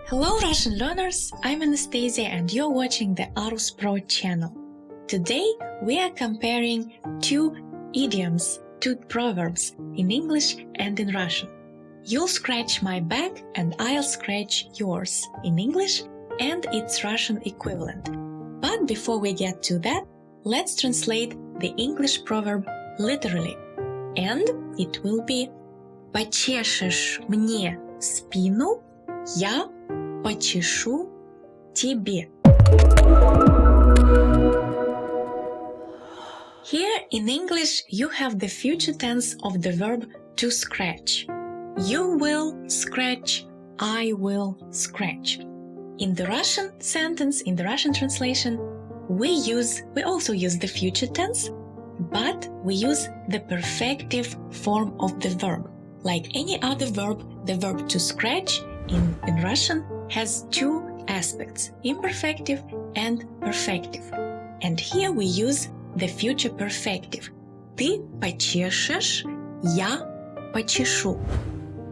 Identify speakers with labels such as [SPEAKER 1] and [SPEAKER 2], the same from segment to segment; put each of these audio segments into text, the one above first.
[SPEAKER 1] Hello Russian learners, I'm Anastasia and you're watching the ARusPro channel. Today we are comparing two idioms, two proverbs in English and in Russian. You'll scratch my back and I'll scratch yours in English and its Russian equivalent. But before we get to that, let's translate the English proverb literally. And it will be «Почешешь мне спину, я почешу тебе». Here in English you have the future tense of the verb to scratch. You will scratch, I will scratch. In the Russian sentence, in the Russian translation, we also use the future tense, but we use the perfective form of the verb. Like any other verb, the verb to scratch in Russian has two aspects, imperfective and perfective. And here we use the future perfective. Ты почешешь, я почешу.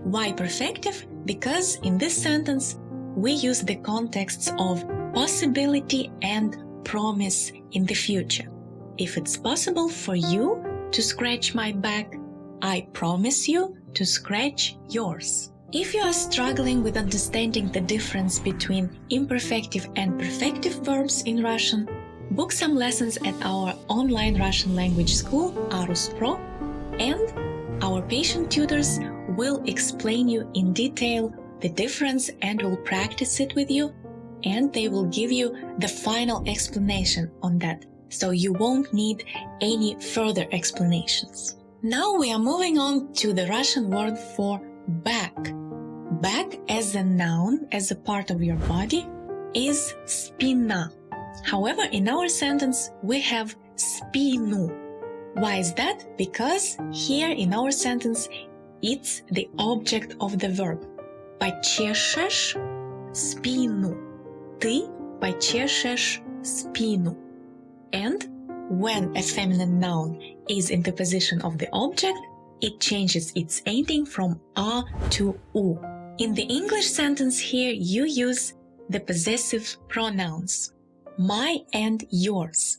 [SPEAKER 1] Why perfective? Because in this sentence we use the contexts of possibility and promise in the future. If it's possible for you to scratch my back, I promise you to scratch yours. If you are struggling with understanding the difference between imperfective and perfective verbs in Russian, book some lessons at our online Russian language school, ARusPro, and our patient tutors will explain you in detail the difference and will practice it with you, and they will give you the final explanation on that, so you won't need any further explanations. Now we are moving on to the Russian word for back. Back as a noun, as a part of your body, is spina. However, in our sentence we have spinu. Why is that? Because here in our sentence it's the object of the verb. Почешешь спину. Ты почешешь спину. And when a feminine noun is in the position of the object, it changes its ending from a to u. In the English sentence here, you use the possessive pronouns, my and yours.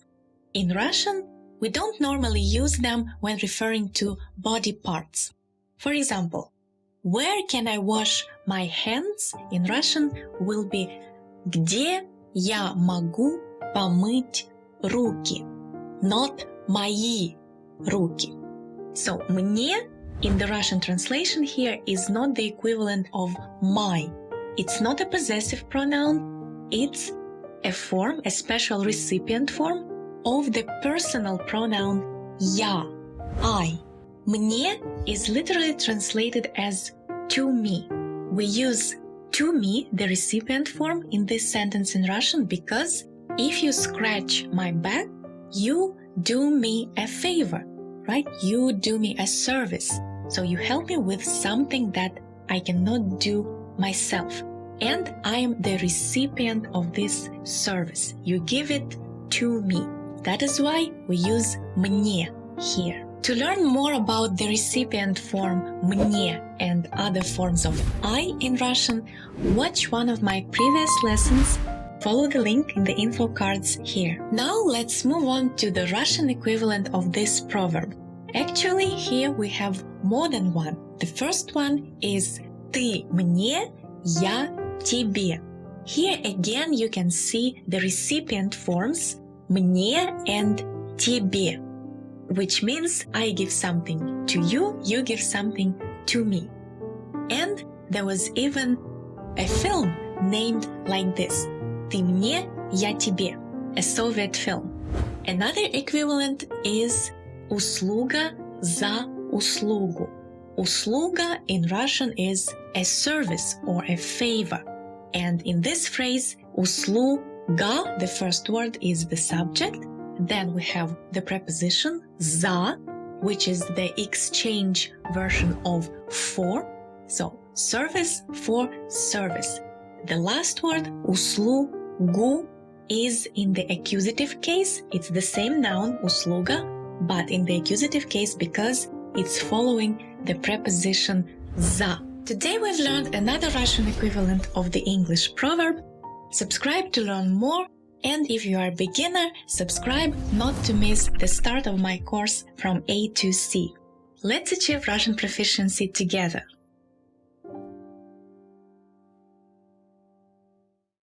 [SPEAKER 1] In Russian, we don't normally use them when referring to body parts. For example, where can I wash my hands in Russian will be где я могу помыть руки, not мои руки. So мне in the Russian translation here is not the equivalent of my. It's not a possessive pronoun, it's a form, a special recipient form of the personal pronoun я, I. Мне is literally translated as to me. We use to me, the recipient form, in this sentence in Russian because if you scratch my back, you do me a favor, right? You do me a service. So you help me with something that I cannot do myself. And I am the recipient of this service. You give it to me. That is why we use мне here. To learn more about the recipient form мне and other forms of I in Russian, watch one of my previous lessons. Follow the link in the info cards here. Now let's move on to the Russian equivalent of this proverb. Actually, here we have more than one. The first one is ты мне, я тебе. Here again you can see the recipient forms мне and тебе, which means I give something to you, you give something to me. And there was even a film named like this, ты мне, я тебе, a Soviet film. Another equivalent is услуга за услугу. Услуга in Russian is a service or a favor. And in this phrase, услуга, the first word is the subject. Then we have the preposition за, which is the exchange version of for. So, service for service. The last word, услугу, is in the accusative case. It's the same noun, услуга, but in the accusative case because it's following the preposition за. Today we've learned another Russian equivalent of the English proverb. Subscribe to learn more, and if you are a beginner, subscribe not to miss the start of my course from A to C. Let's achieve Russian proficiency together.